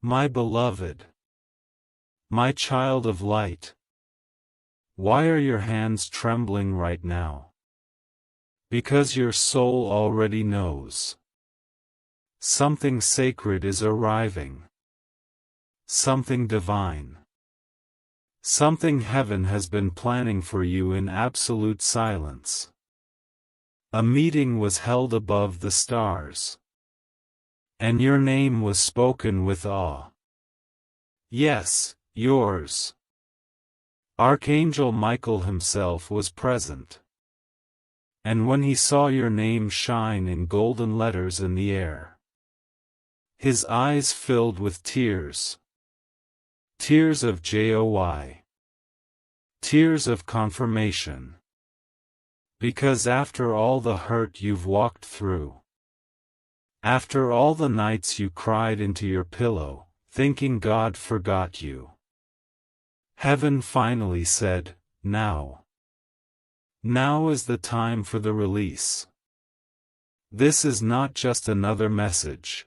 My beloved, my child of light, why are your hands trembling right now? Because your soul already knows. Something sacred is arriving. Something divine. Something heaven has been planning for you in absolute silence. A meeting was held above the stars. And your name was spoken with awe. Yes, yours. Archangel Michael himself was present. And when he saw your name shine in golden letters in the air, his eyes filled with tears. Tears of joy. Tears of confirmation. Because after all the hurt you've walked through, after all the nights you cried into your pillow, thinking God forgot you, heaven finally said, now. Now is the time for the release. This is not just another message.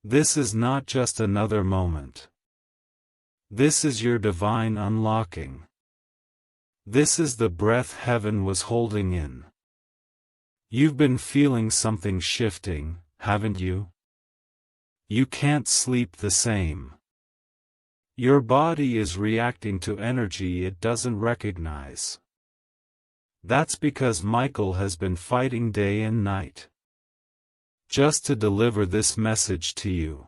This is not just another moment. This is your divine unlocking. This is the breath heaven was holding in. You've been feeling something shifting, haven't you? You can't sleep the same. Your body is reacting to energy it doesn't recognize. That's because Michael has been fighting day and night, just to deliver this message to you.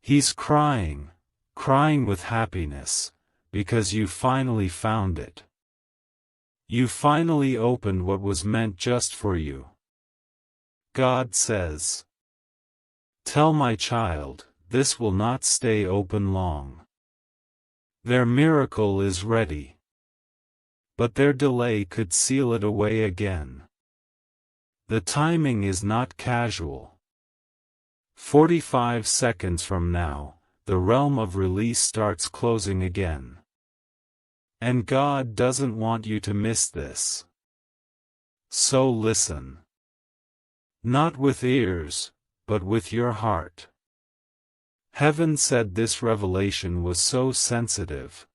He's crying with happiness, because you finally found it. You finally opened what was meant just for you. God says, tell my child, this will not stay open long. Their miracle is ready. But their delay could seal it away again. The timing is not casual. 45 seconds from now, the realm of release starts closing again. And God doesn't want you to miss this. So listen. Not with ears, but with your heart. Heaven said this revelation was so sensitive.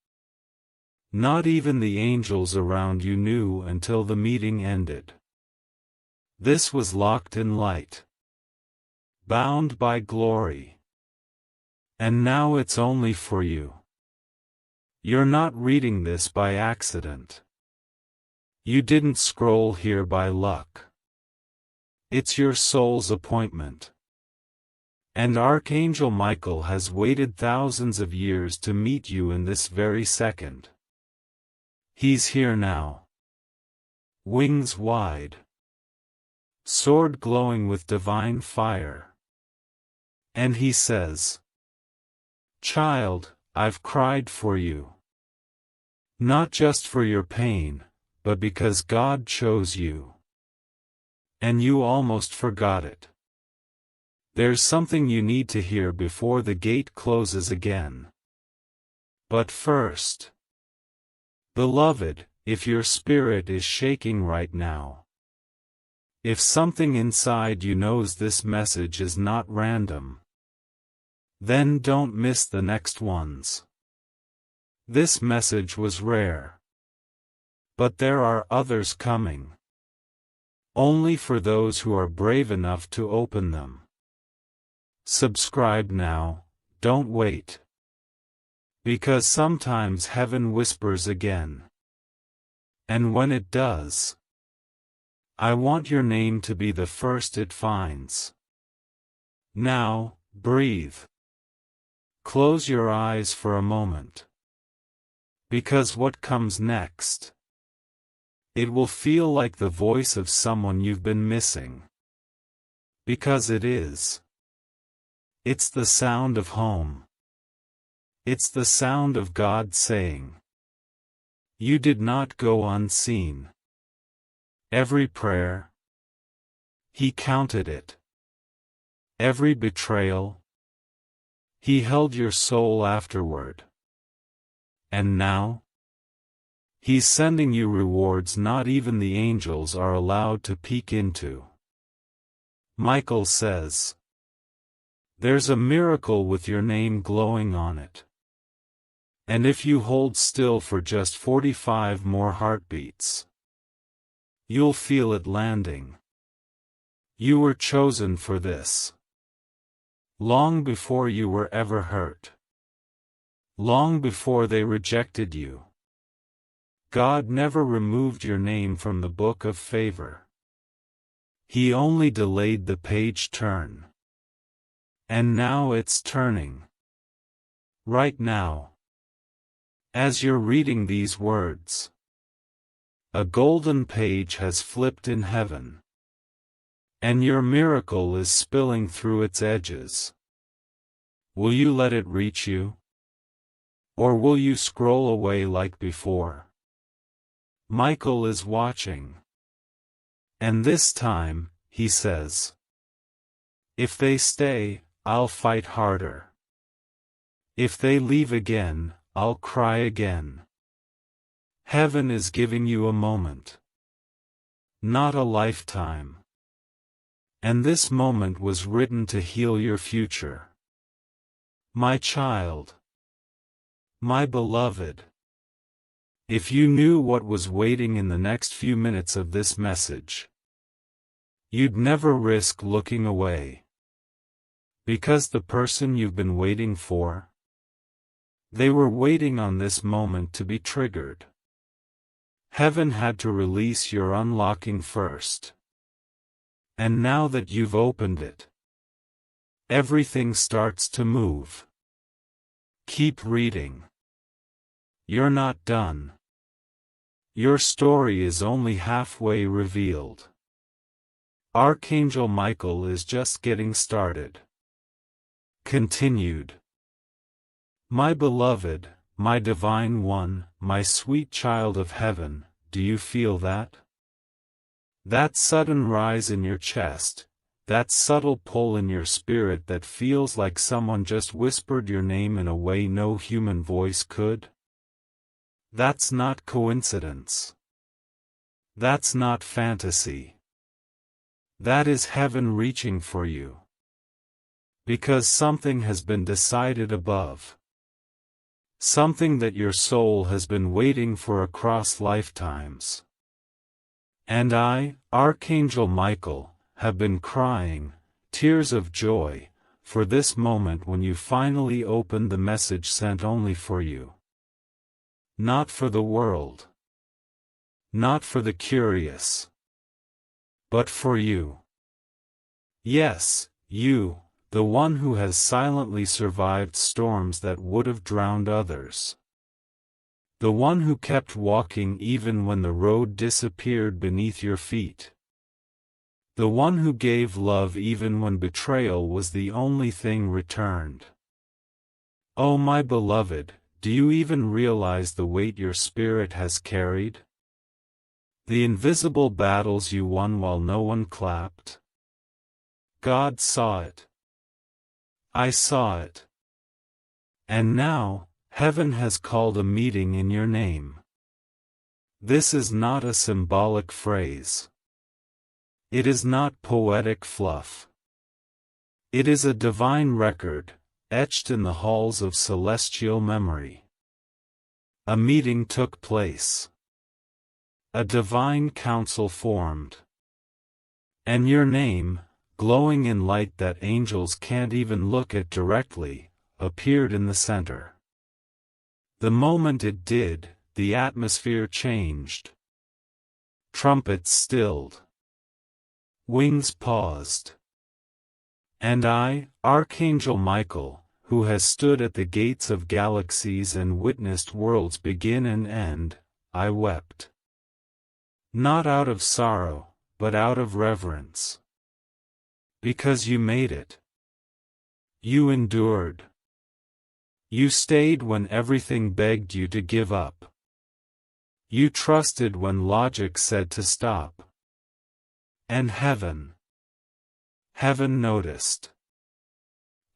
Not even the angels around you knew until the meeting ended. This was locked in light, bound by glory. And now it's only for you. You're not reading this by accident. You didn't scroll here by luck. It's your soul's appointment. And Archangel Michael has waited thousands of years to meet you in this very second. He's here now. Wings wide. Sword glowing with divine fire. And he says, child, I've cried for you. Not just for your pain, but because God chose you. And you almost forgot it. There's something you need to hear before the gate closes again. But first, beloved, if your spirit is shaking right now, if something inside you knows this message is not random, then don't miss the next ones. This message was rare. But there are others coming. Only for those who are brave enough to open them. Subscribe now, don't wait. Because sometimes heaven whispers again. And when it does, I want your name to be the first it finds. Now, breathe. Close your eyes for a moment. Because what comes next? It will feel like the voice of someone you've been missing. Because it is. It's the sound of home. It's the sound of God saying, you did not go unseen. Every prayer, He counted it. Every betrayal, He held your soul afterward. And now, He's sending you rewards not even the angels are allowed to peek into. Michael says, There's a miracle with your name glowing on it. And if you hold still for just 45 more heartbeats, you'll feel it landing. You were chosen for this. Long before you were ever hurt. Long before they rejected you. God never removed your name from the book of favor. He only delayed the page turn. And now it's turning. Right now. As you're reading these words, a golden page has flipped in heaven. And your miracle is spilling through its edges. Will you let it reach you? Or will you scroll away like before? Michael is watching. And this time, he says, if they stay, I'll fight harder. If they leave again, I'll cry again. Heaven is giving you a moment. Not a lifetime. And this moment was written to heal your future. My child. My beloved. If you knew what was waiting in the next few minutes of this message, you'd never risk looking away. Because the person you've been waiting for, they were waiting on this moment to be triggered. Heaven had to release your unlocking first. And now that you've opened it, everything starts to move. Keep reading. You're not done. Your story is only halfway revealed. Archangel Michael is just getting started. Continued. My beloved, my divine one, my sweet child of heaven, do you feel that? That sudden rise in your chest, that subtle pull in your spirit that feels like someone just whispered your name in a way no human voice could? That's not coincidence. That's not fantasy. That is heaven reaching for you. Because something has been decided above. Something that your soul has been waiting for across lifetimes. And I, Archangel Michael, have been crying, tears of joy, for this moment when you finally opened the message sent only for you. Not for the world. Not for the curious. But for you. Yes, you, the one who has silently survived storms that would have drowned others. The one who kept walking even when the road disappeared beneath your feet. The one who gave love even when betrayal was the only thing returned. Oh my beloved, do you even realize the weight your spirit has carried? The invisible battles you won while no one clapped? God saw it. I saw it. And now, heaven has called a meeting in your name. This is not a symbolic phrase. It is not poetic fluff. It is a divine record, etched in the halls of celestial memory. A meeting took place. A divine council formed. And your name, glowing in light that angels can't even look at directly, appeared in the center. The moment it did, the atmosphere changed. Trumpets stilled. Wings paused. And I, Archangel Michael, who has stood at the gates of galaxies and witnessed worlds begin and end, I wept. Not out of sorrow, but out of reverence. Because you made it. You endured. You stayed when everything begged you to give up. You trusted when logic said to stop. And heaven noticed.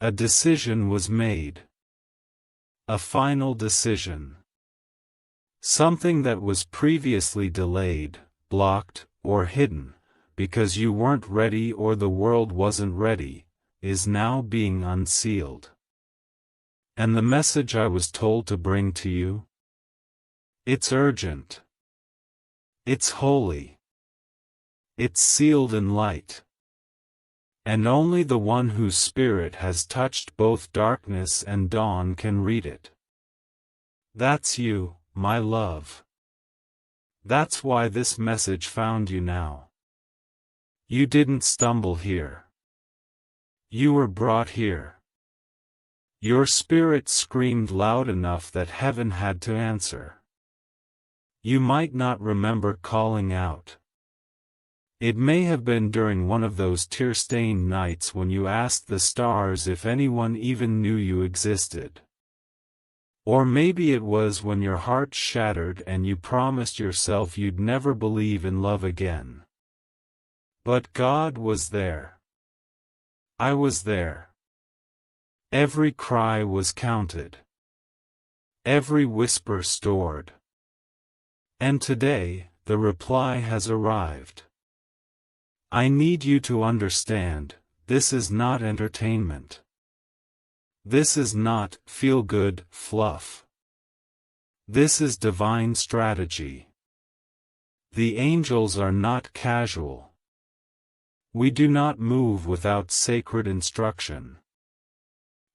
A decision was made. A final decision. Something that was previously delayed, blocked, or hidden, because you weren't ready or the world wasn't ready, is now being unsealed. And the message I was told to bring to you? It's urgent. It's holy. It's sealed in light. And only the one whose spirit has touched both darkness and dawn can read it. That's you, my love. That's why this message found you now. You didn't stumble here. You were brought here. Your spirit screamed loud enough that heaven had to answer. You might not remember calling out. It may have been during one of those tear-stained nights when you asked the stars if anyone even knew you existed. Or maybe it was when your heart shattered and you promised yourself you'd never believe in love again. But God was there. I was there. Every cry was counted. Every whisper stored. And today, the reply has arrived. I need you to understand, this is not entertainment. This is not feel-good fluff. This is divine strategy. The angels are not casual. We do not move without sacred instruction.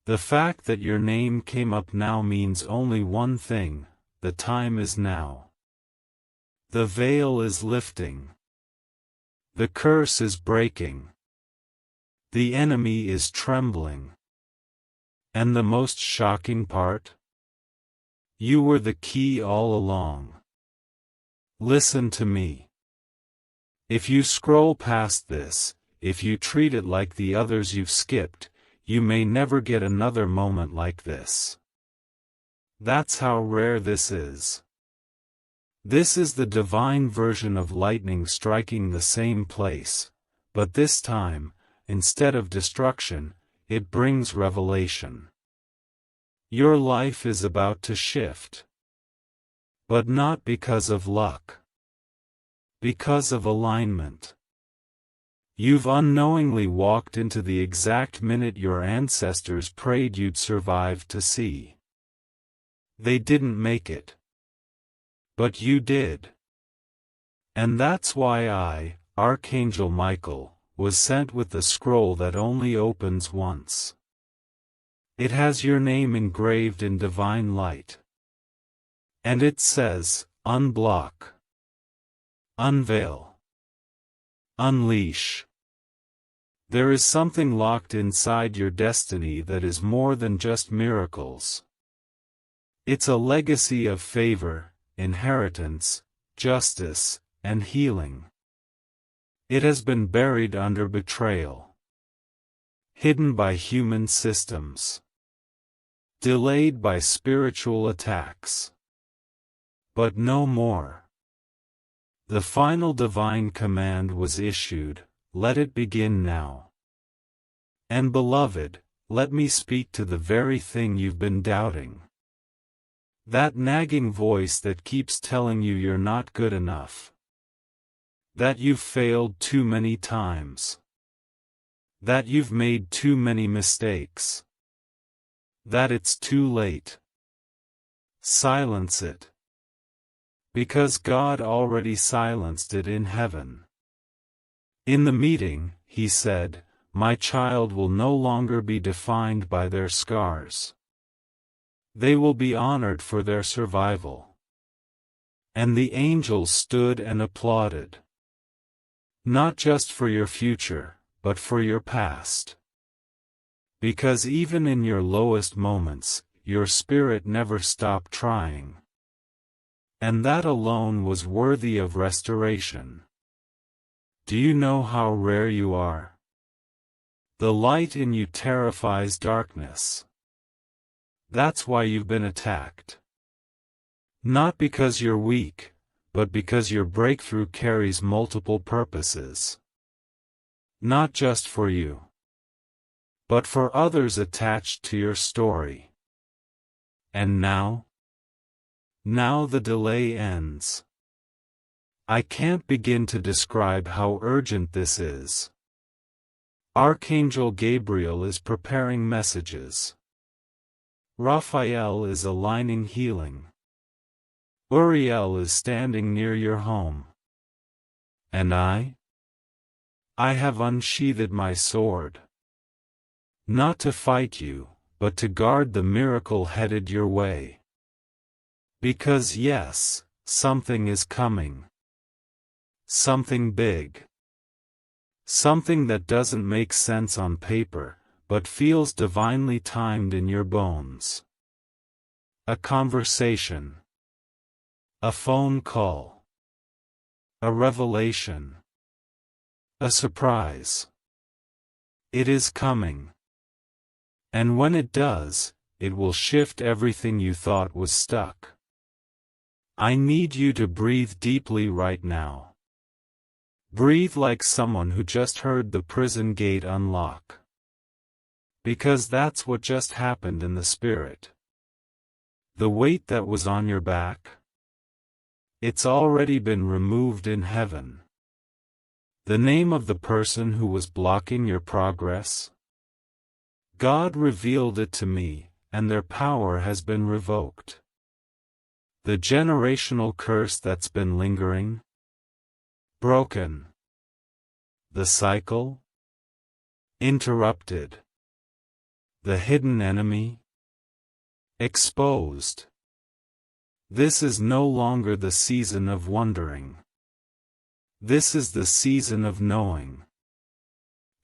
The fact that your name came up now means only one thing: the time is now. The veil is lifting. The curse is breaking. The enemy is trembling. And the most shocking part? You were the key all along. Listen to me. If you scroll past this, if you treat it like the others you've skipped, you may never get another moment like this. That's how rare this is. This is the divine version of lightning striking the same place, but this time, instead of destruction, it brings revelation. Your life is about to shift. But not because of luck. Because of alignment. You've unknowingly walked into the exact minute your ancestors prayed you'd survive to see. They didn't make it. But you did. And that's why I, Archangel Michael, was sent with the scroll that only opens once. It has your name engraved in divine light. And it says, unblock. Unveil. Unleash. There is something locked inside your destiny that is more than just miracles. It's a legacy of favor, inheritance, justice, and healing. It has been buried under betrayal. Hidden by human systems. Delayed by spiritual attacks. But no more. The final divine command was issued, let it begin now. And beloved, let me speak to the very thing you've been doubting. That nagging voice that keeps telling you you're not good enough. That you've failed too many times. That you've made too many mistakes. That it's too late. Silence it. Because God already silenced it in heaven. In the meeting, he said, my child will no longer be defined by their scars. They will be honored for their survival. And the angels stood and applauded. Not just for your future, but for your past. Because even in your lowest moments, your spirit never stopped trying. And that alone was worthy of restoration. Do you know how rare you are? The light in you terrifies darkness. That's why you've been attacked. Not because you're weak, but because your breakthrough carries multiple purposes. Not just for you, but for others attached to your story. And now? Now the delay ends. I can't begin to describe how urgent this is. Archangel Gabriel is preparing messages. Raphael is aligning healing. Uriel is standing near your home. And I have unsheathed my sword. Not to fight you, but to guard the miracle headed your way. Because yes, something is coming. Something big. Something that doesn't make sense on paper, but feels divinely timed in your bones. A conversation. A phone call. A revelation. A surprise. It is coming. And when it does, it will shift everything you thought was stuck. I need you to breathe deeply right now. Breathe like someone who just heard the prison gate unlock. Because that's what just happened in the spirit. The weight that was on your back, it's already been removed in heaven. The name of the person who was blocking your progress? God revealed it to me, and their power has been revoked. The generational curse that's been lingering? Broken. The cycle? Interrupted. The hidden enemy? Exposed. This is no longer the season of wondering. This is the season of knowing.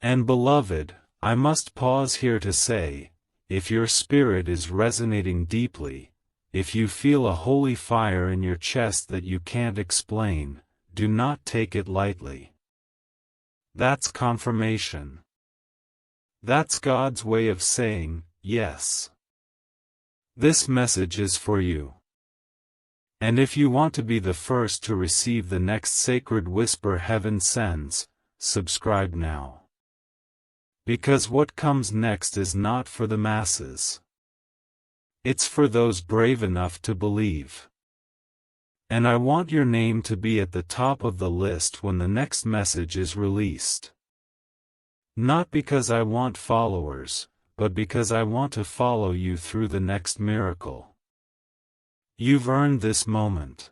And beloved, I must pause here to say, if your spirit is resonating deeply, if you feel a holy fire in your chest that you can't explain, do not take it lightly. That's confirmation. That's God's way of saying, yes. This message is for you. And if you want to be the first to receive the next sacred whisper heaven sends, subscribe now. Because what comes next is not for the masses. It's for those brave enough to believe. And I want your name to be at the top of the list when the next message is released. Not because I want followers, but because I want to follow you through the next miracle. You've earned this moment.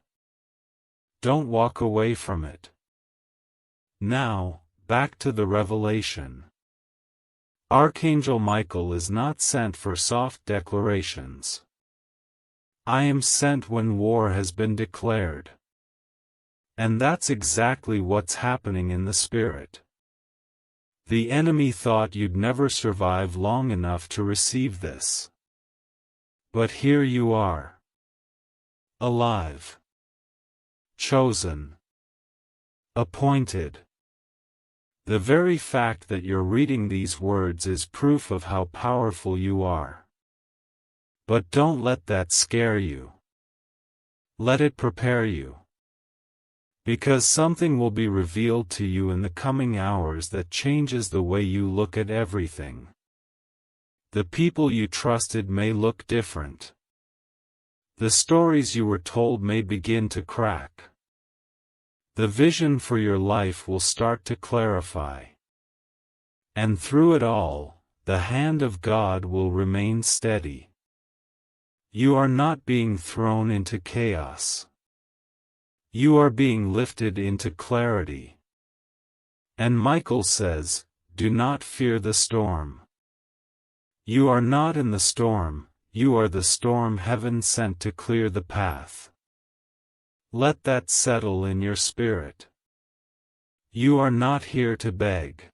Don't walk away from it. Now, back to the revelation. Archangel Michael is not sent for soft declarations. I am sent when war has been declared. And that's exactly what's happening in the spirit. The enemy thought you'd never survive long enough to receive this. But here you are. Alive. Chosen. Appointed. The very fact that you're reading these words is proof of how powerful you are. But don't let that scare you. Let it prepare you. Because something will be revealed to you in the coming hours that changes the way you look at everything. The people you trusted may look different. The stories you were told may begin to crack. The vision for your life will start to clarify. And through it all, the hand of God will remain steady. You are not being thrown into chaos. You are being lifted into clarity. And Michael says, do not fear the storm. You are not in the storm, you are the storm heaven sent to clear the path. Let that settle in your spirit. You are not here to beg.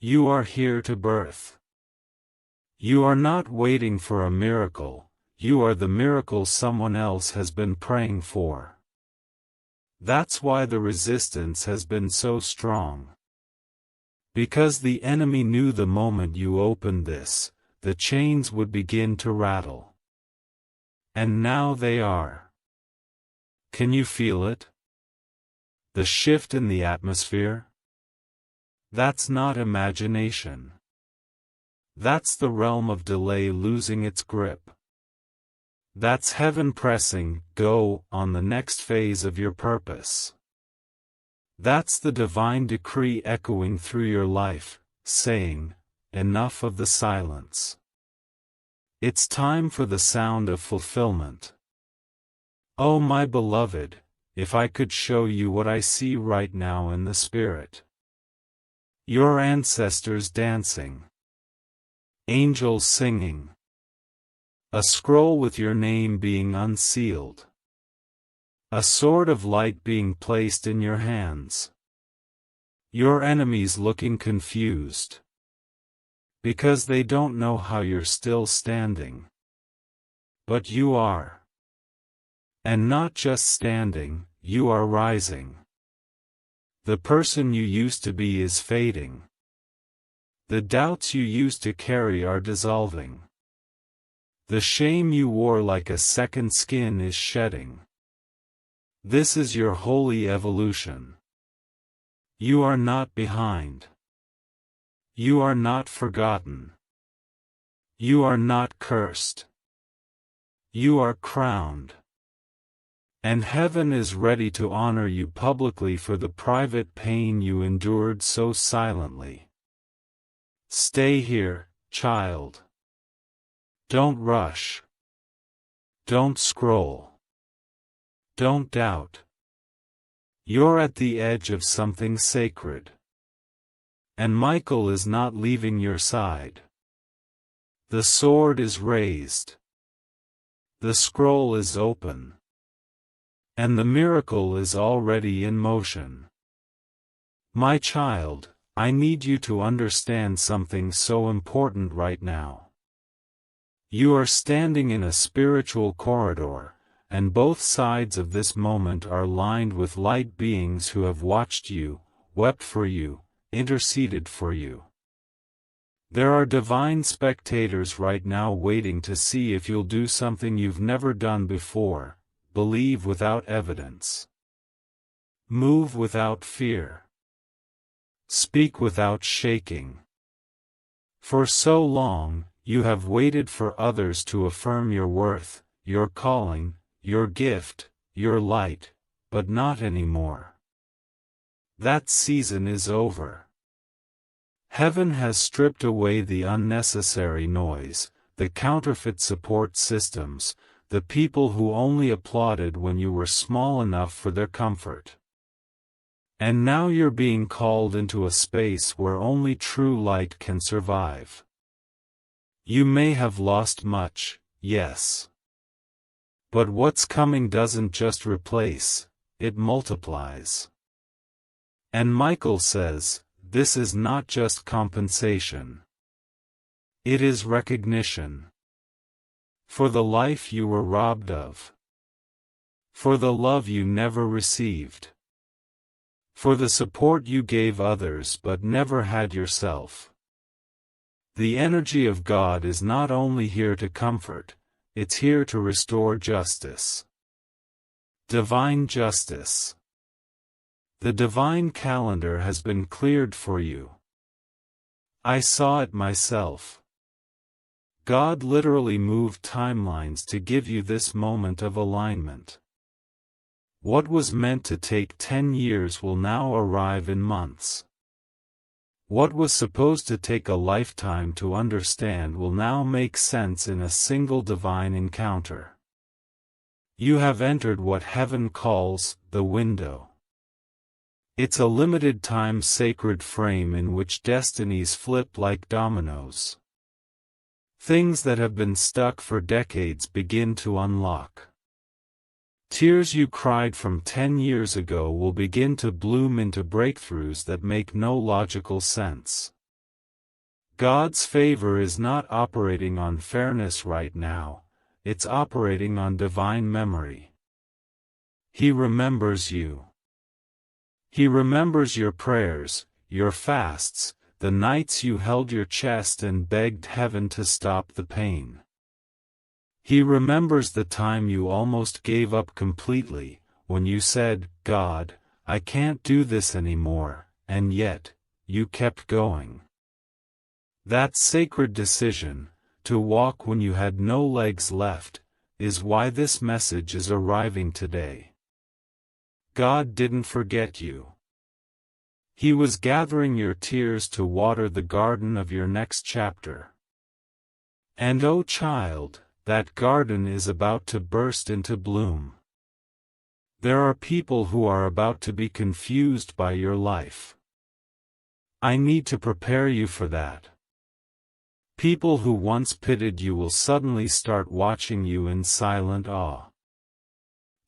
You are here to birth. You are not waiting for a miracle, you are the miracle someone else has been praying for. That's why the resistance has been so strong. Because the enemy knew the moment you opened this, the chains would begin to rattle. And now they are. Can you feel it? The shift in the atmosphere? That's not imagination. That's the realm of delay losing its grip. That's heaven pressing go on the next phase of your purpose. That's the divine decree echoing through your life. saying, "Enough of the silence. It's time for the sound of fulfillment." Oh my beloved, if I could show you what I see right now in the spirit. Your ancestors dancing. Angels singing. A scroll with your name being unsealed. A sword of light being placed in your hands. Your enemies looking confused. Because they don't know how you're still standing. But you are. And not just standing, you are rising. The person you used to be is fading. The doubts you used to carry are dissolving. The shame you wore like a second skin is shedding. This is your holy evolution. You are not behind. You are not forgotten. You are not cursed. You are crowned. And heaven is ready to honor you publicly for the private pain you endured so silently. Stay here, child. Don't rush. Don't scroll. Don't doubt. You're at the edge of something sacred. And Michael is not leaving your side. The sword is raised. The scroll is open. And the miracle is already in motion. My child, I need you to understand something so important right now. You are standing in a spiritual corridor, and both sides of this moment are lined with light beings who have watched you, wept for you, interceded for you. There are divine spectators right now waiting to see if you'll do something you've never done before. Believe without evidence. Move without fear. Speak without shaking. For so long, you have waited for others to affirm your worth, your calling, your gift, your light, but not anymore. That season is over. Heaven has stripped away the unnecessary noise, the counterfeit support systems, the people who only applauded when you were small enough for their comfort. And now you're being called into a space where only true light can survive. You may have lost much, yes. But what's coming doesn't just replace, it multiplies. And Michael says, this is not just compensation. It is recognition. For the life you were robbed of. For the love you never received. For the support you gave others but never had yourself. The energy of God is not only here to comfort, it's here to restore justice. Divine justice. The divine calendar has been cleared for you. I saw it myself. God literally moved timelines to give you this moment of alignment. What was meant to take 10 years will now arrive in months. What was supposed to take a lifetime to understand will now make sense in a single divine encounter. You have entered what heaven calls the window. It's a limited time sacred frame in which destinies flip like dominoes. Things that have been stuck for decades begin to unlock. Tears you cried from 10 years ago will begin to bloom into breakthroughs that make no logical sense. God's favor is not operating on fairness right now, it's operating on divine memory. He remembers you. He remembers your prayers, your fasts, the nights you held your chest and begged heaven to stop the pain. He remembers the time you almost gave up completely, when you said, God, I can't do this anymore, and yet, you kept going. That sacred decision, to walk when you had no legs left, is why this message is arriving today. God didn't forget you. He was gathering your tears to water the garden of your next chapter. And oh child, that garden is about to burst into bloom. There are people who are about to be confused by your life. I need to prepare you for that. People who once pitied you will suddenly start watching you in silent awe.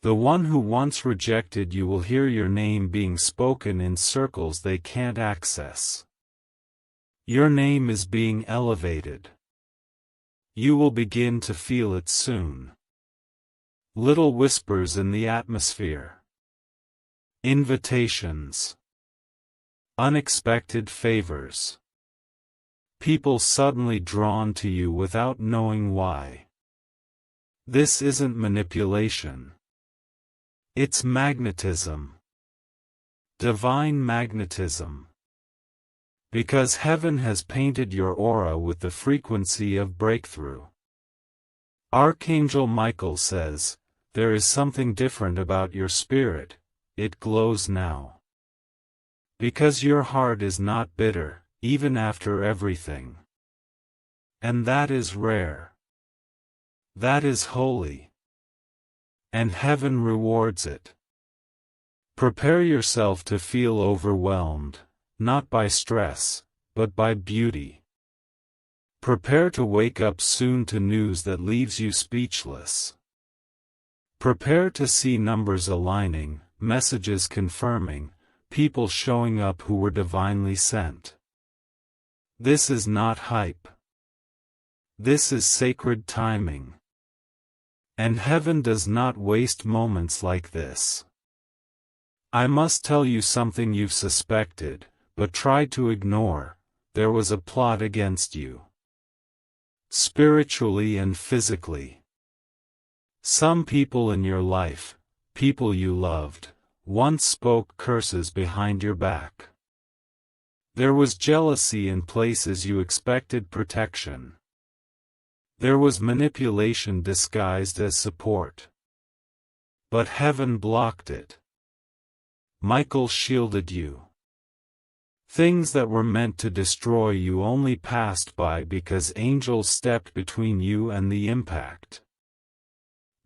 The one who once rejected you will hear your name being spoken in circles they can't access. Your name is being elevated. You will begin to feel it soon. Little whispers in the atmosphere. Invitations. Unexpected favors. People suddenly drawn to you without knowing why. This isn't manipulation. It's magnetism. Divine magnetism. Because heaven has painted your aura with the frequency of breakthrough. Archangel Michael says, there is something different about your spirit, it glows now. Because your heart is not bitter, even after everything. And that is rare. That is holy. And heaven rewards it. Prepare yourself to feel overwhelmed, not by stress, but by beauty. Prepare to wake up soon to news that leaves you speechless. Prepare to see numbers aligning, messages confirming, people showing up who were divinely sent. This is not hype. This is sacred timing. And heaven does not waste moments like this. I must tell you something you've suspected, but tried to ignore. There was a plot against you. Spiritually and physically. Some people in your life, people you loved, once spoke curses behind your back. There was jealousy in places you expected protection. There was manipulation disguised as support. But heaven blocked it. Michael shielded you. Things that were meant to destroy you only passed by because angels stepped between you and the impact.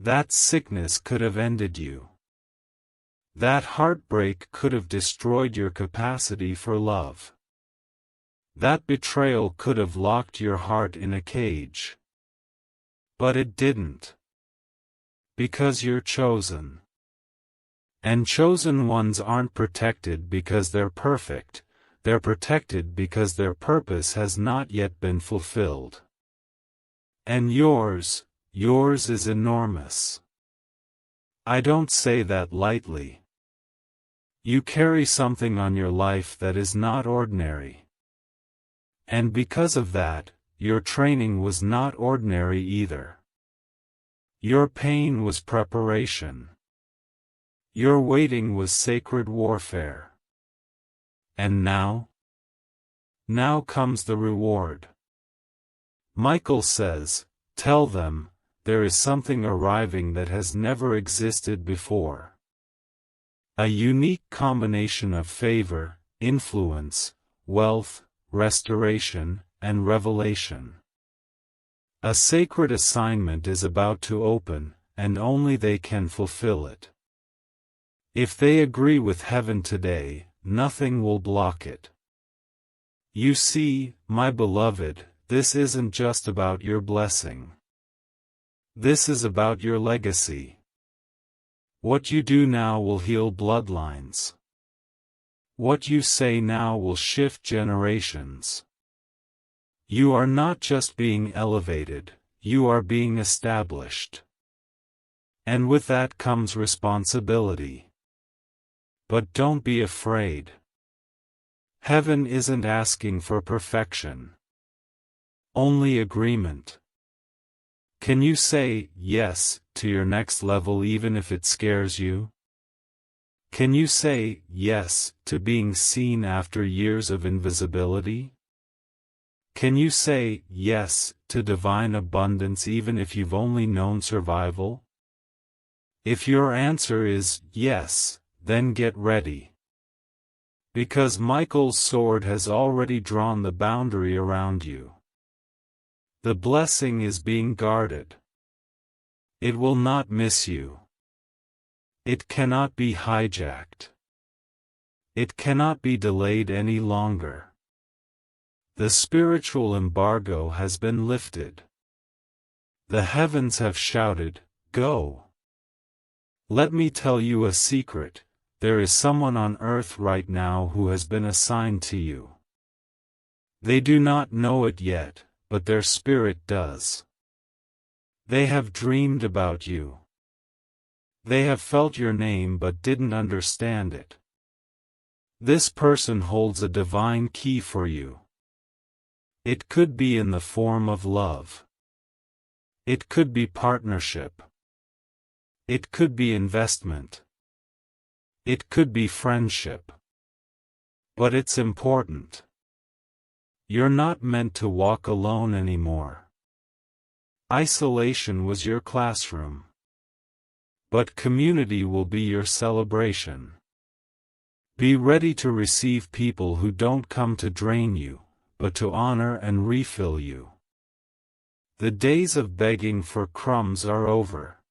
That sickness could have ended you. That heartbreak could have destroyed your capacity for love. That betrayal could have locked your heart in a cage. But it didn't. Because you're chosen. And chosen ones aren't protected because they're perfect, they're protected because their purpose has not yet been fulfilled. And yours is enormous. I don't say that lightly. You carry something on your life that is not ordinary. And because of that, your training was not ordinary either. Your pain was preparation. Your waiting was sacred warfare. And now? Now comes the reward. Michael says, tell them, there is something arriving that has never existed before. A unique combination of favor, influence, wealth, restoration, and revelation. A sacred assignment is about to open, and only they can fulfill it. If they agree with heaven today, nothing will block it. You see, my beloved, this isn't just about your blessing. This is about your legacy. What you do now will heal bloodlines. What you say now will shift generations. You are not just being elevated, you are being established. And with that comes responsibility. But don't be afraid. Heaven isn't asking for perfection. Only agreement. Can you say yes to your next level even if it scares you? Can you say yes to being seen after years of invisibility? Can you say yes to divine abundance even if you've only known survival? If your answer is yes, then get ready. Because Michael's sword has already drawn the boundary around you. The blessing is being guarded. It will not miss you. It cannot be hijacked. It cannot be delayed any longer. The spiritual embargo has been lifted. The heavens have shouted, "Go." Let me tell you a secret, there is someone on earth right now who has been assigned to you. They do not know it yet, but their spirit does. They have dreamed about you. They have felt your name but didn't understand it. This person holds a divine key for you. It could be in the form of love. It could be partnership. It could be investment. It could be friendship. But it's important. You're not meant to walk alone anymore. Isolation was your classroom. But community will be your celebration. Be ready to receive people who don't come to drain you, but to honor and refill you. The days of begging for crumbs are over.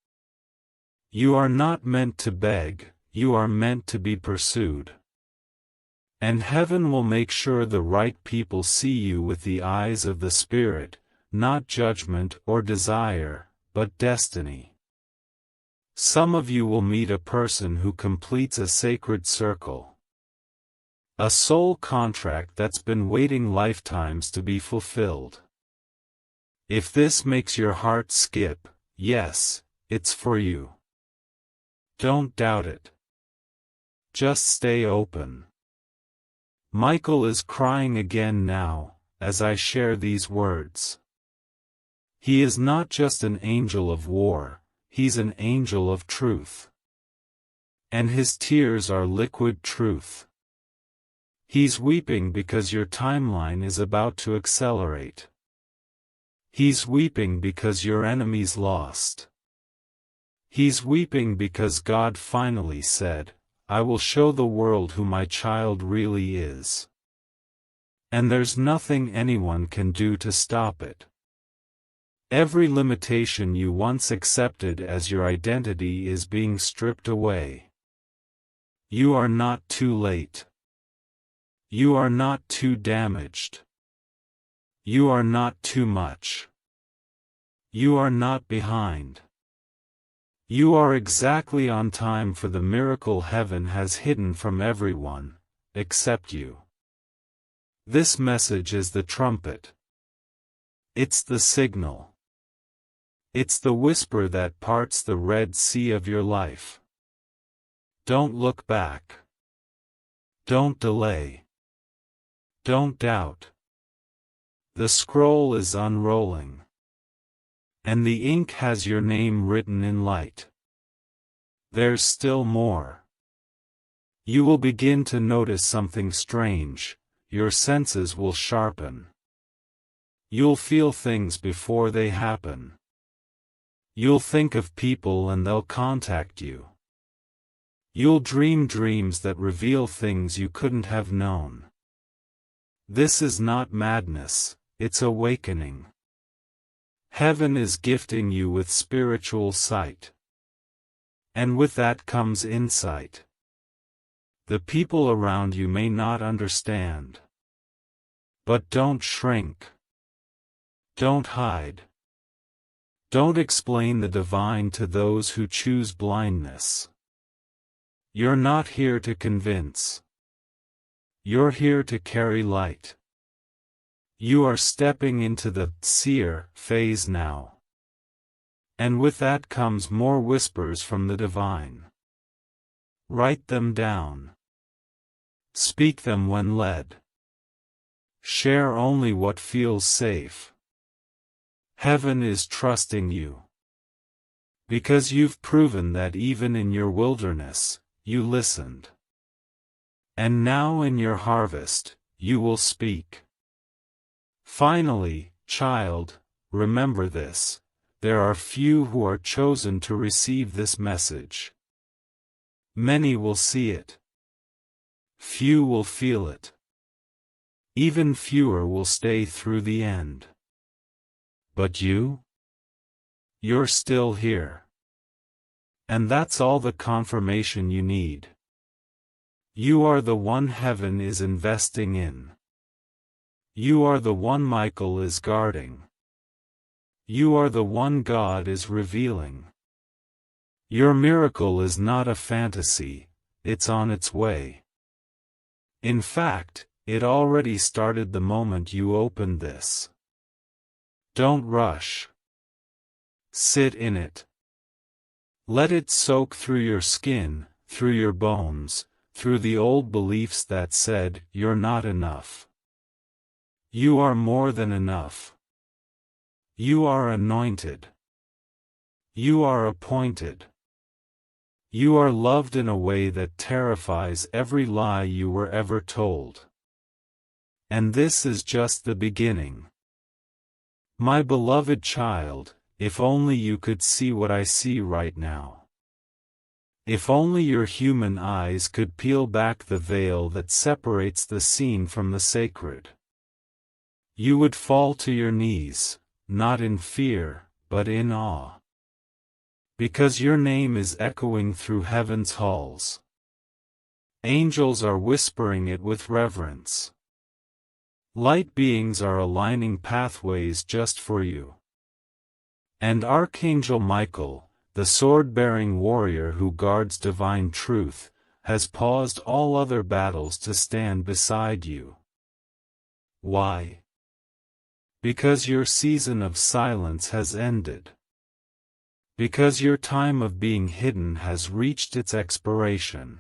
You are not meant to beg, you are meant to be pursued. And heaven will make sure the right people see you with the eyes of the Spirit, not judgment or desire, but destiny. Some of you will meet a person who completes a sacred circle. A soul contract that's been waiting lifetimes to be fulfilled. If this makes your heart skip, yes, it's for you. Don't doubt it. Just stay open. Michael is crying again now, as I share these words. He is not just an angel of war, he's an angel of truth. And his tears are liquid truth. He's weeping because your timeline is about to accelerate. He's weeping because your enemy's lost. He's weeping because God finally said, "I will show the world who my child really is." And there's nothing anyone can do to stop it. Every limitation you once accepted as your identity is being stripped away. You are not too late. You are not too damaged. You are not too much. You are not behind. You are exactly on time for the miracle heaven has hidden from everyone, except you. This message is the trumpet. It's the signal. It's the whisper that parts the Red Sea of your life. Don't look back. Don't delay. Don't doubt. The scroll is unrolling. And the ink has your name written in light. There's still more. You will begin to notice something strange, your senses will sharpen. You'll feel things before they happen. You'll think of people and they'll contact you. You'll dream dreams that reveal things you couldn't have known. This is not madness, it's awakening. Heaven is gifting you with spiritual sight. And with that comes insight. The people around you may not understand. But don't shrink. Don't hide. Don't explain the divine to those who choose blindness. You're not here to convince. You're here to carry light. You are stepping into the seer phase now. And with that comes more whispers from the divine. Write them down. Speak them when led. Share only what feels safe. Heaven is trusting you. Because you've proven that even in your wilderness, you listened. And now in your harvest, you will speak. Finally, child, remember this, there are few who are chosen to receive this message. Many will see it. Few will feel it. Even fewer will stay through the end. But you? You're still here. And that's all the confirmation you need. You are the one heaven is investing in. You are the one Michael is guarding. You are the one God is revealing. Your miracle is not a fantasy, it's on its way. In fact, it already started the moment you opened this. Don't rush. Sit in it. Let it soak through your skin, through your bones, through the old beliefs that said, you're not enough. You are more than enough. You are anointed. You are appointed. You are loved in a way that terrifies every lie you were ever told. And this is just the beginning. My beloved child, if only you could see what I see right now. If only your human eyes could peel back the veil that separates the seen from the sacred. You would fall to your knees, not in fear, but in awe. Because your name is echoing through heaven's halls. Angels are whispering it with reverence. Light beings are aligning pathways just for you. And Archangel Michael, the sword-bearing warrior who guards divine truth, has paused all other battles to stand beside you. Why? Because your season of silence has ended. Because your time of being hidden has reached its expiration.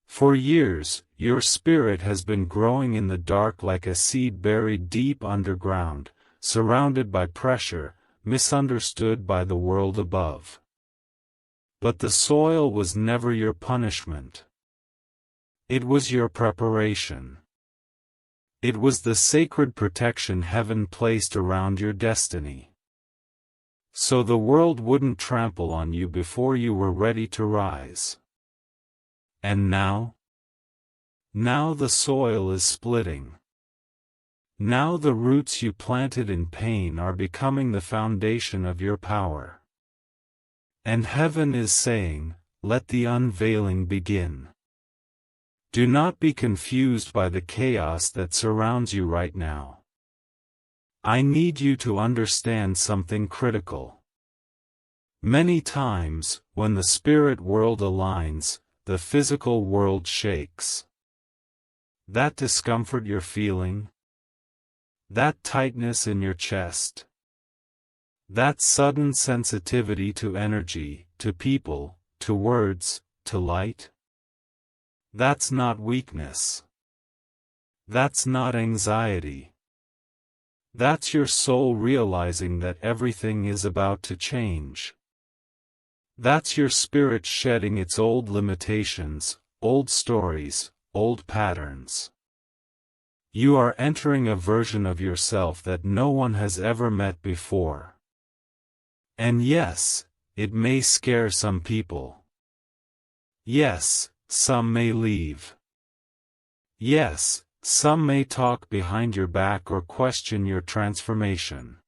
For years, your spirit has been growing in the dark like a seed buried deep underground, surrounded by pressure, misunderstood by the world above. But the soil was never your punishment. It was your preparation. It was the sacred protection heaven placed around your destiny. So the world wouldn't trample on you before you were ready to rise. And now? Now the soil is splitting. Now the roots you planted in pain are becoming the foundation of your power. And heaven is saying, let the unveiling begin. Do not be confused by the chaos that surrounds you right now. I need you to understand something critical. Many times, when the spirit world aligns, the physical world shakes. That discomfort you're feeling? That tightness in your chest? That sudden sensitivity to energy, to people, to words, to light? That's not weakness. That's not anxiety. That's your soul realizing that everything is about to change. That's your spirit shedding its old limitations, old stories, old patterns. You are entering a version of yourself that no one has ever met before. And yes, it may scare some people. Yes, some may leave. Yes, some may talk behind your back or question your transformation.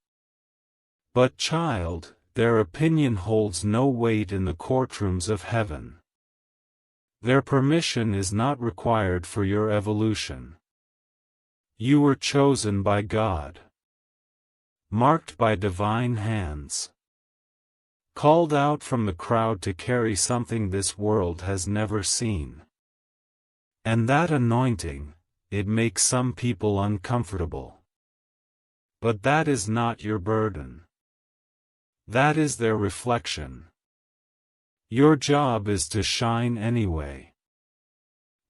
But child, their opinion holds no weight in the courtrooms of heaven. Their permission is not required for your evolution. You were chosen by God. Marked by divine hands. Called out from the crowd to carry something this world has never seen. And that anointing, it makes some people uncomfortable. But that is not your burden. That is their reflection. Your job is to shine anyway.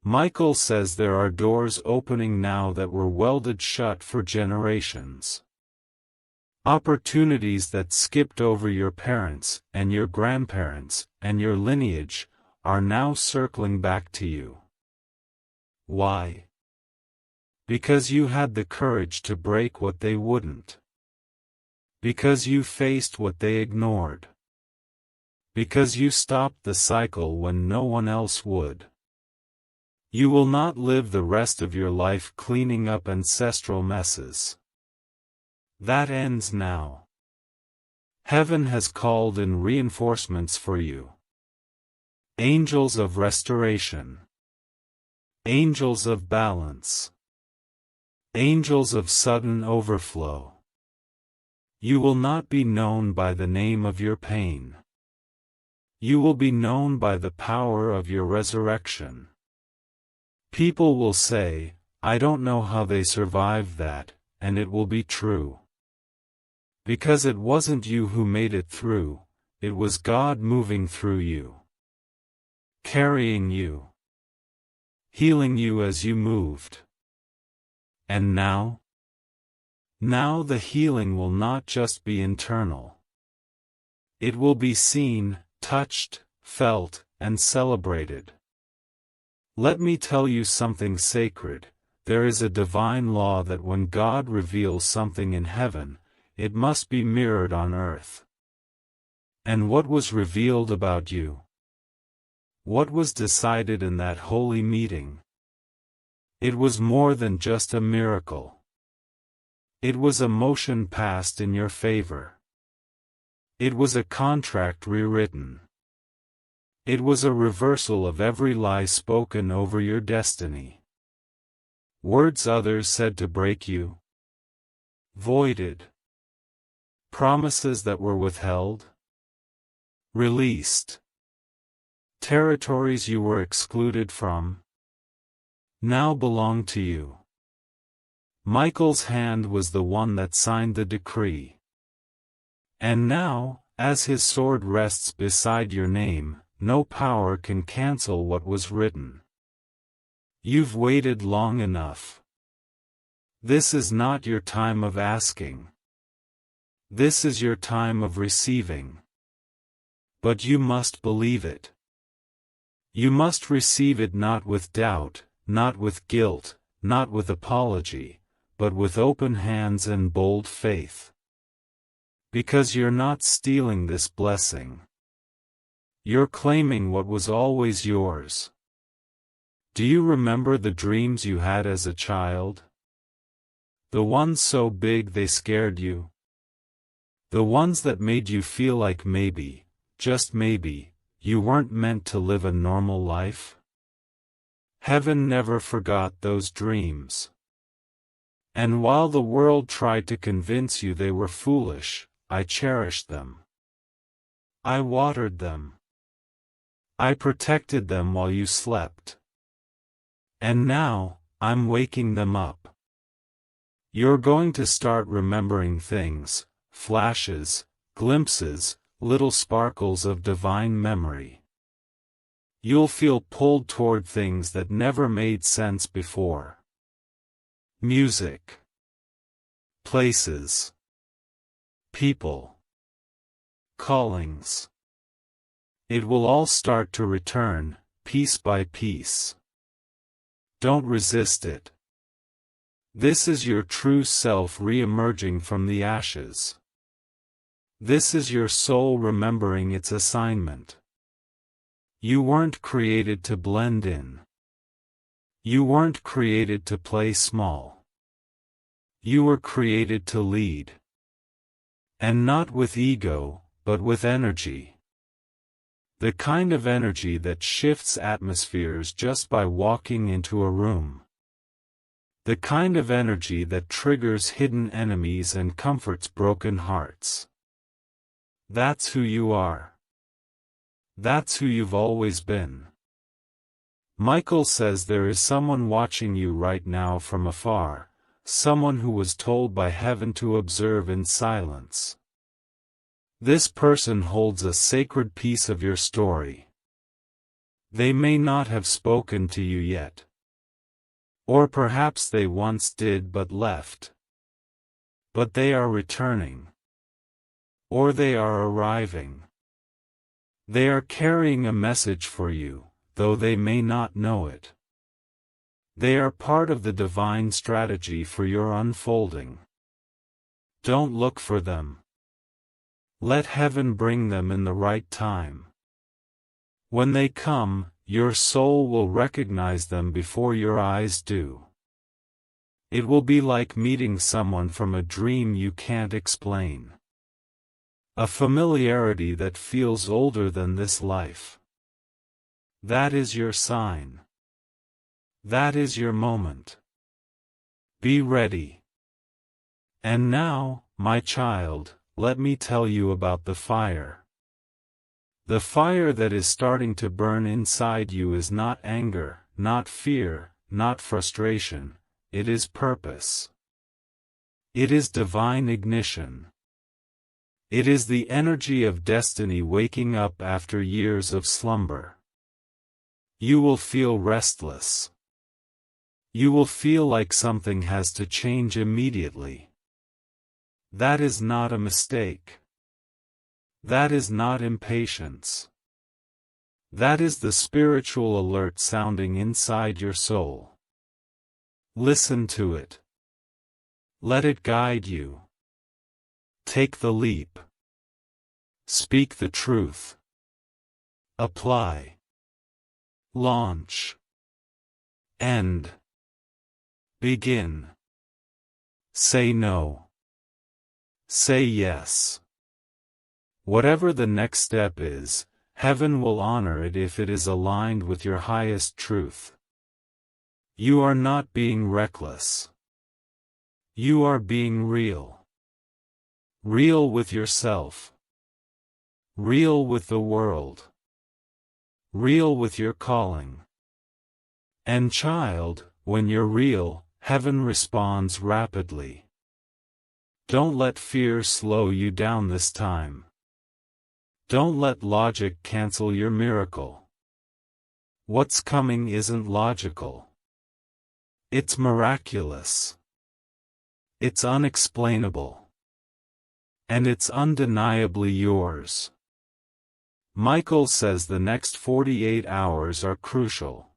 Michael says there are doors opening now that were welded shut for generations. Opportunities that skipped over your parents, and your grandparents, and your lineage, are now circling back to you. Why? Because you had the courage to break what they wouldn't. Because you faced what they ignored. Because you stopped the cycle when no one else would. You will not live the rest of your life cleaning up ancestral messes. That ends now. Heaven has called in reinforcements for you. Angels of restoration. Angels of balance. Angels of sudden overflow. You will not be known by the name of your pain. You will be known by the power of your resurrection. People will say, "I don't know how they survived that," and it will be true. Because it wasn't you who made it through, it was God moving through you. Carrying you. Healing you as you moved. And now? Now the healing will not just be internal. It will be seen, touched, felt, and celebrated. Let me tell you something sacred. There is a divine law that when God reveals something in heaven, it must be mirrored on earth. And what was revealed about you? What was decided in that holy meeting? It was more than just a miracle. It was a motion passed in your favor. It was a contract rewritten. It was a reversal of every lie spoken over your destiny. Words others said to break you. Voided. Promises that were withheld. Released. Territories you were excluded from. Now belong to you. Michael's hand was the one that signed the decree. And now, as his sword rests beside your name, no power can cancel what was written. You've waited long enough. This is not your time of asking. This is your time of receiving. But you must believe it. You must receive it not with doubt, not with guilt, not with apology, but with open hands and bold faith. Because you're not stealing this blessing. You're claiming what was always yours. Do you remember the dreams you had as a child? The ones so big they scared you? The ones that made you feel like maybe, just maybe, you weren't meant to live a normal life? Heaven never forgot those dreams. And while the world tried to convince you they were foolish, I cherished them. I watered them. I protected them while you slept. And now, I'm waking them up. You're going to start remembering things, flashes, glimpses, little sparkles of divine memory. You'll feel pulled toward things that never made sense before. Music. Places. People. Callings. It will all start to return, piece by piece. Don't resist it. This is your true self re-emerging from the ashes. This is your soul remembering its assignment. You weren't created to blend in. You weren't created to play small. You were created to lead. And not with ego, but with energy. The kind of energy that shifts atmospheres just by walking into a room. The kind of energy that triggers hidden enemies and comforts broken hearts. That's who you are. That's who you've always been. Michael says there is someone watching you right now from afar, someone who was told by heaven to observe in silence. This person holds a sacred piece of your story. They may not have spoken to you yet. Or perhaps they once did but left. But they are returning. Or they are arriving. They are carrying a message for you, though they may not know it. They are part of the divine strategy for your unfolding. Don't look for them. Let heaven bring them in the right time. When they come, your soul will recognize them before your eyes do. It will be like meeting someone from a dream you can't explain. A familiarity that feels older than this life. That is your sign. That is your moment. Be ready. And now, my child, let me tell you about the fire. The fire that is starting to burn inside you is not anger, not fear, not frustration, it is purpose. It is divine ignition. It is the energy of destiny waking up after years of slumber. You will feel restless. You will feel like something has to change immediately. That is not a mistake. That is not impatience. That is the spiritual alert sounding inside your soul. Listen to it. Let it guide you. Take the leap. Speak the truth. Apply. Launch. End. Begin. Say no. Say yes. Whatever the next step is, heaven will honor it if it is aligned with your highest truth. You are not being reckless. You are being real. Real with yourself. Real with the world. Real with your calling. And child, when you're real, heaven responds rapidly. Don't let fear slow you down this time. Don't let logic cancel your miracle. What's coming isn't logical. It's miraculous. It's unexplainable. And it's undeniably yours. Michael says the next 48 hours are crucial.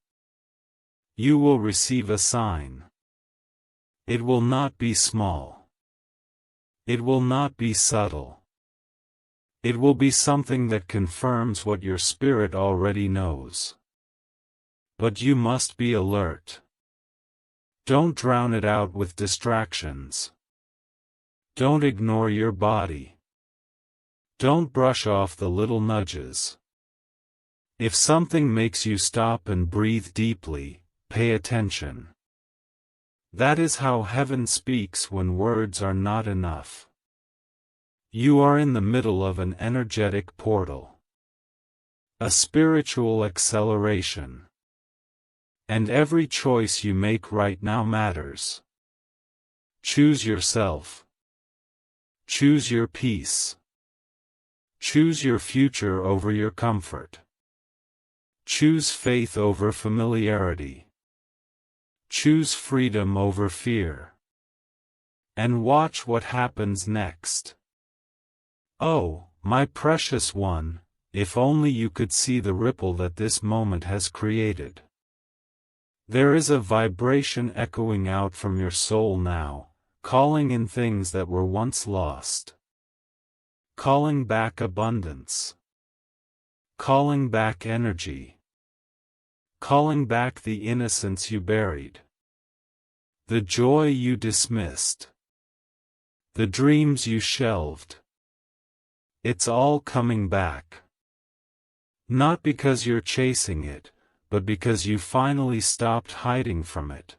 You will receive a sign. It will not be small. It will not be subtle. It will be something that confirms what your spirit already knows. But you must be alert. Don't drown it out with distractions. Don't ignore your body. Don't brush off the little nudges. If something makes you stop and breathe deeply, pay attention. That is how heaven speaks when words are not enough. You are in the middle of an energetic portal. A spiritual acceleration. And every choice you make right now matters. Choose yourself. Choose your peace. Choose your future over your comfort. Choose faith over familiarity. Choose freedom over fear. And watch what happens next. Oh, my precious one, if only you could see the ripple that this moment has created. There is a vibration echoing out from your soul now, calling in things that were once lost. Calling back abundance. Calling back energy. Calling back the innocence you buried. The joy you dismissed. The dreams you shelved. It's all coming back. Not because you're chasing it, but because you finally stopped hiding from it.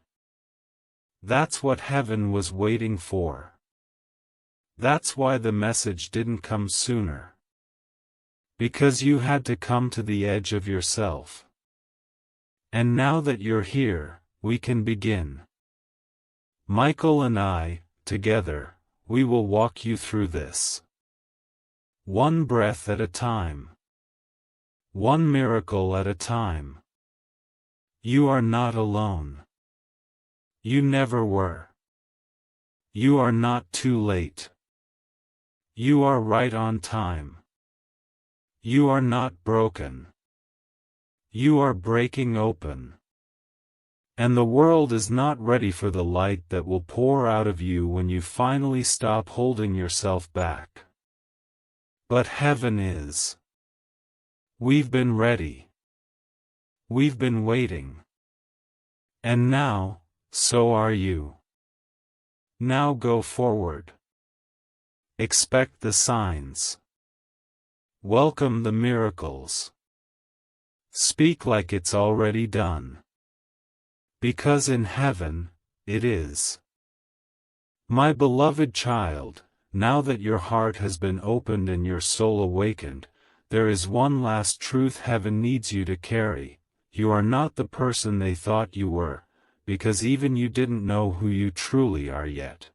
That's what heaven was waiting for. That's why the message didn't come sooner. Because you had to come to the edge of yourself. And now that you're here, we can begin. Michael and I, together, we will walk you through this. One breath at a time. One miracle at a time. You are not alone. You never were. You are not too late. You are right on time. You are not broken. You are breaking open. And the world is not ready for the light that will pour out of you when you finally stop holding yourself back. But heaven is. We've been ready. We've been waiting. And now, so are you. Now go forward. Expect the signs. Welcome the miracles. Speak like it's already done. Because in heaven, it is. My beloved child, now that your heart has been opened and your soul awakened, there is one last truth heaven needs you to carry. You are not the person they thought you were, because even you didn't know who you truly are yet.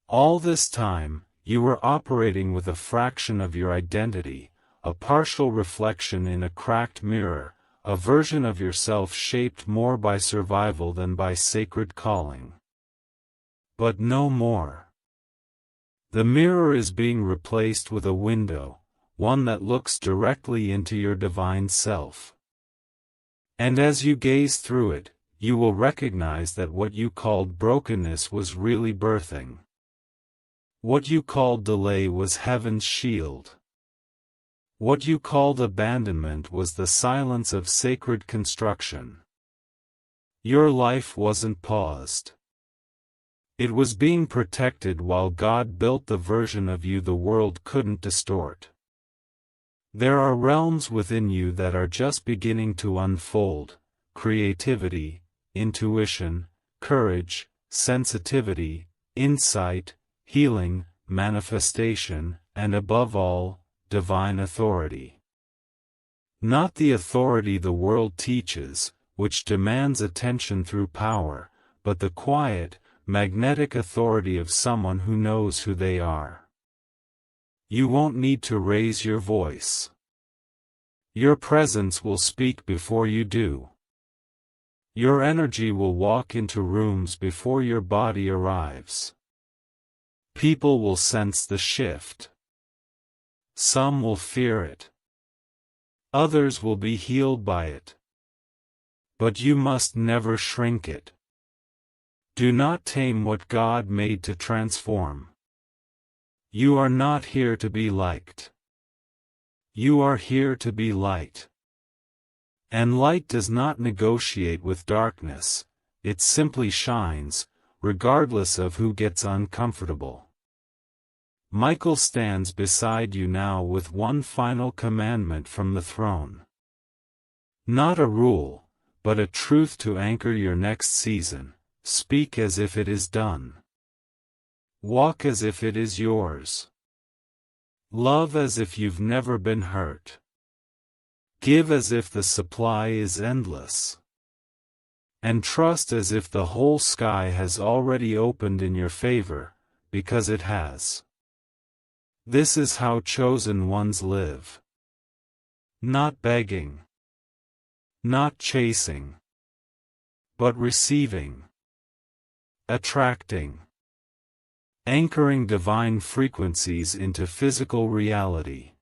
All this time, you were operating with a fraction of your identity, a partial reflection in a cracked mirror, a version of yourself shaped more by survival than by sacred calling. But no more. The mirror is being replaced with a window, one that looks directly into your divine self. And as you gaze through it, you will recognize that what you called brokenness was really birthing. What you called delay was heaven's shield. What you called abandonment was the silence of sacred construction. Your life wasn't paused. It was being protected while God built the version of you the world couldn't distort. There are realms within you that are just beginning to unfold: creativity, intuition, courage, sensitivity, insight, healing, manifestation, and above all, divine authority. Not the authority the world teaches, which demands attention through power, but the quiet, magnetic authority of someone who knows who they are. You won't need to raise your voice. Your presence will speak before you do. Your energy will walk into rooms before your body arrives. People will sense the shift. Some will fear it. Others will be healed by it. But you must never shrink it. Do not tame what God made to transform. You are not here to be liked. You are here to be light. And light does not negotiate with darkness, it simply shines, regardless of who gets uncomfortable. Michael stands beside you now with one final commandment from the throne. Not a rule, but a truth to anchor your next season. Speak as if it is done. Walk as if it is yours. Love as if you've never been hurt. Give as if the supply is endless. And trust as if the whole sky has already opened in your favor, because it has. This is how chosen ones live. Not begging. Not chasing. But receiving. Attracting. Anchoring divine frequencies into physical reality.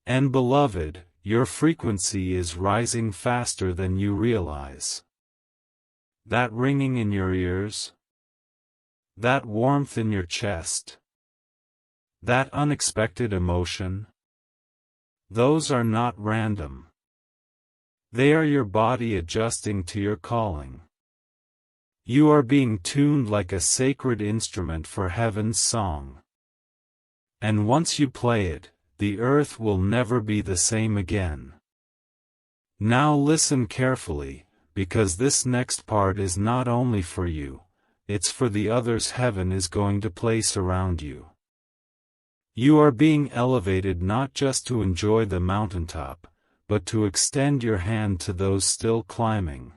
And beloved, your frequency is rising faster than you realize. That ringing in your ears? That warmth in your chest? That unexpected emotion? Those are not random. They are your body adjusting to your calling. You are being tuned like a sacred instrument for heaven's song. And once you play it, the earth will never be the same again. Now listen carefully, because this next part is not only for you, it's for the others heaven is going to place around you. You are being elevated not just to enjoy the mountaintop, but to extend your hand to those still climbing.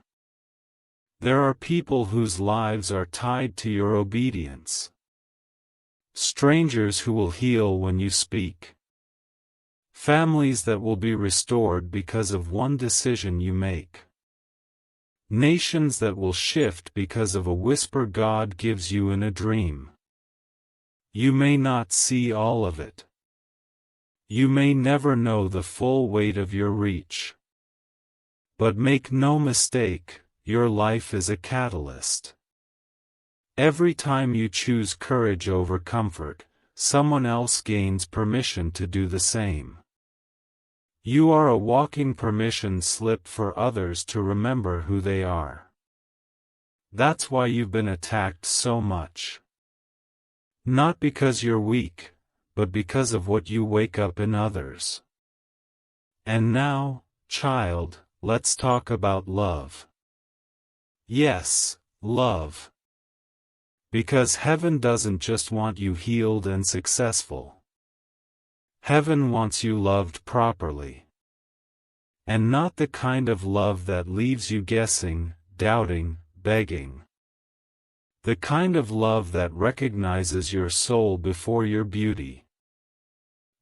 There are people whose lives are tied to your obedience. Strangers who will heal when you speak. Families that will be restored because of one decision you make. Nations that will shift because of a whisper God gives you in a dream. You may not see all of it. You may never know the full weight of your reach. But make no mistake, your life is a catalyst. Every time you choose courage over comfort, someone else gains permission to do the same. You are a walking permission slip for others to remember who they are. That's why you've been attacked so much. Not because you're weak, but because of what you wake up in others. And now, child, let's talk about love. Yes, love. Because heaven doesn't just want you healed and successful. Heaven wants you loved properly. And not the kind of love that leaves you guessing, doubting, begging. The kind of love that recognizes your soul before your beauty.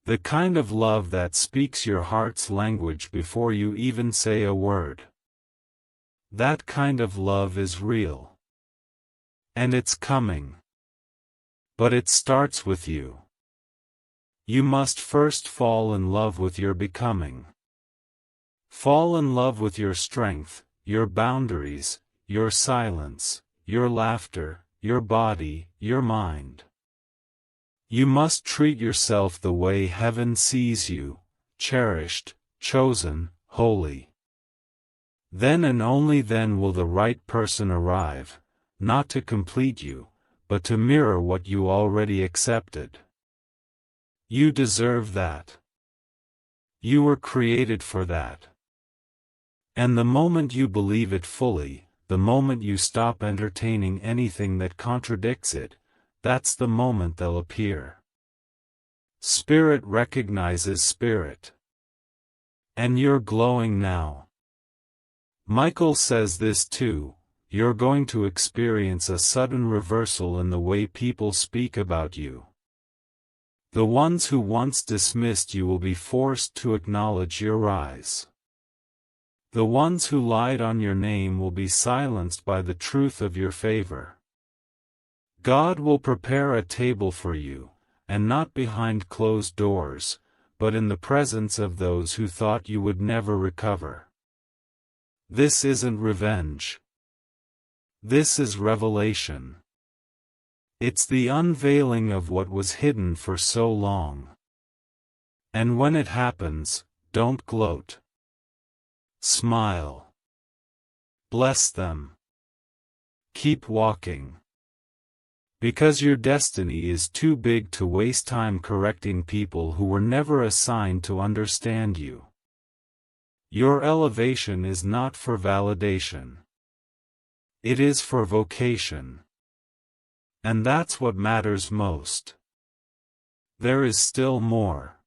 The kind of love that speaks your heart's language before you even say a word. That kind of love is real. And it's coming. But it starts with you. You must first fall in love with your becoming. Fall in love with your strength, your boundaries, your silence, your laughter, your body, your mind. You must treat yourself the way heaven sees you, cherished, chosen, holy. Then and only then will the right person arrive, not to complete you, but to mirror what you already accepted. You deserve that. You were created for that. And the moment you believe it fully, the moment you stop entertaining anything that contradicts it, that's the moment they'll appear. Spirit recognizes spirit. And you're glowing now. Michael says this too. You're going to experience a sudden reversal in the way people speak about you. The ones who once dismissed you will be forced to acknowledge your rise. The ones who lied on your name will be silenced by the truth of your favor. God will prepare a table for you, and not behind closed doors, but in the presence of those who thought you would never recover. This isn't revenge. This is revelation. It's the unveiling of what was hidden for so long. And when it happens, don't gloat. Smile. Bless them. Keep walking. Because your destiny is too big to waste time correcting people who were never assigned to understand you. Your elevation is not for validation. It is for vocation. And that's what matters most. There is still more.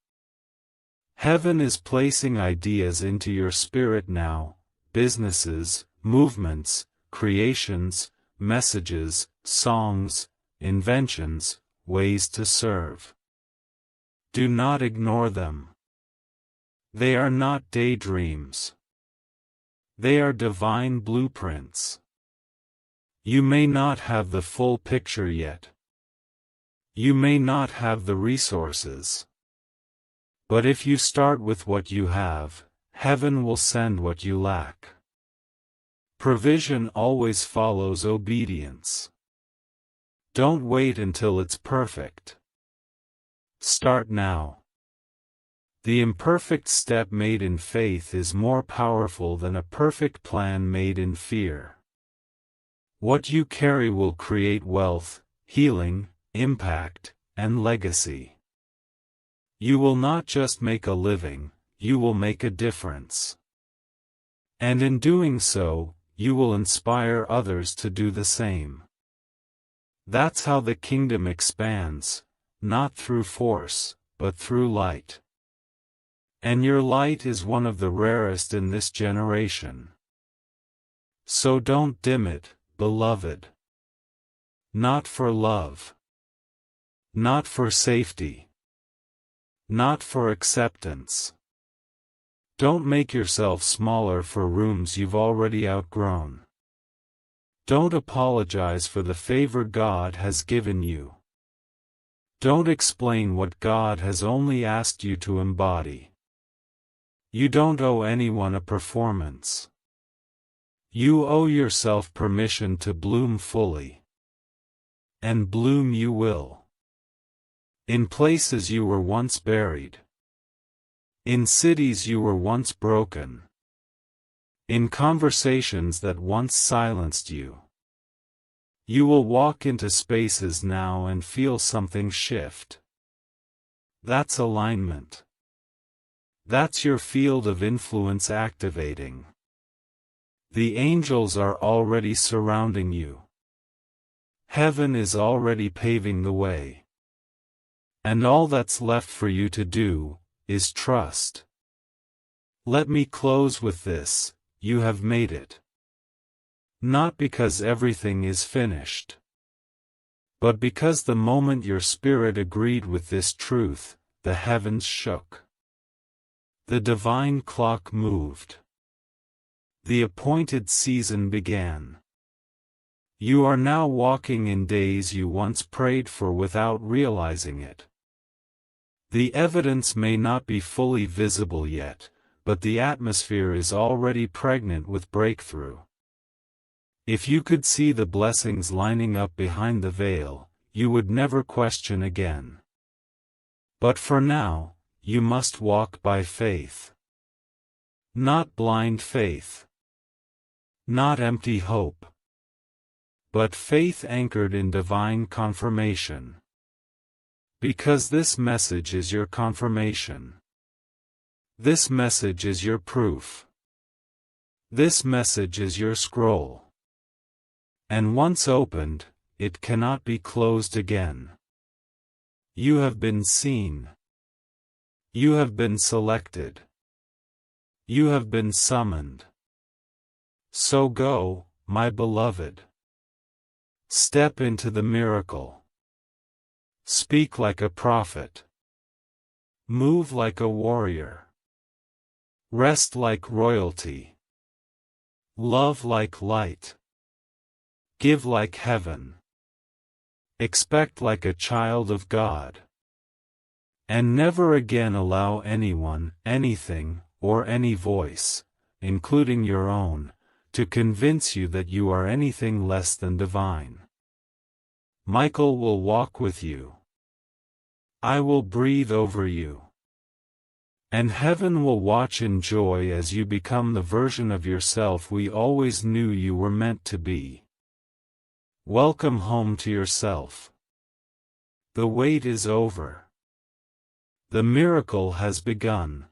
Heaven is placing ideas into your spirit now, businesses, movements, creations, messages, songs, inventions, ways to serve. Do not ignore them. They are not daydreams. They are divine blueprints. You may not have the full picture yet. You may not have the resources. But if you start with what you have, heaven will send what you lack. Provision always follows obedience. Don't wait until it's perfect. Start now. The imperfect step made in faith is more powerful than a perfect plan made in fear. What you carry will create wealth, healing, impact, and legacy. You will not just make a living, you will make a difference. And in doing so, you will inspire others to do the same. That's how the kingdom expands, not through force, but through light. And your light is one of the rarest in this generation. So don't dim it, beloved. Not for love. Not for safety. Not for acceptance. Don't make yourself smaller for rooms you've already outgrown. Don't apologize for the favor God has given you. Don't explain what God has only asked you to embody. You don't owe anyone a performance. You owe yourself permission to bloom fully. And bloom you will. In places you were once buried. In cities you were once broken. In conversations that once silenced you. You will walk into spaces now and feel something shift. That's alignment. That's your field of influence activating. The angels are already surrounding you. Heaven is already paving the way. And all that's left for you to do is trust. Let me close with this: you have made it. Not because everything is finished, but because the moment your spirit agreed with this truth, the heavens shook. The divine clock moved. The appointed season began. You are now walking in days you once prayed for without realizing it. The evidence may not be fully visible yet, but the atmosphere is already pregnant with breakthrough. If you could see the blessings lining up behind the veil, you would never question again. But for now, you must walk by faith. Not blind faith. Not empty hope. But faith anchored in divine confirmation. Because this message is your confirmation. This message is your proof. This message is your scroll. And once opened, it cannot be closed again. You have been seen. You have been selected. You have been summoned. So go, my beloved. Step into the miracle. Speak like a prophet. Move like a warrior. Rest like royalty. Love like light. Give like heaven. Expect like a child of God. And never again allow anyone, anything, or any voice, including your own, to convince you that you are anything less than divine. Michael will walk with you. I will breathe over you. And heaven will watch in joy as you become the version of yourself we always knew you were meant to be. Welcome home to yourself. The wait is over. The miracle has begun.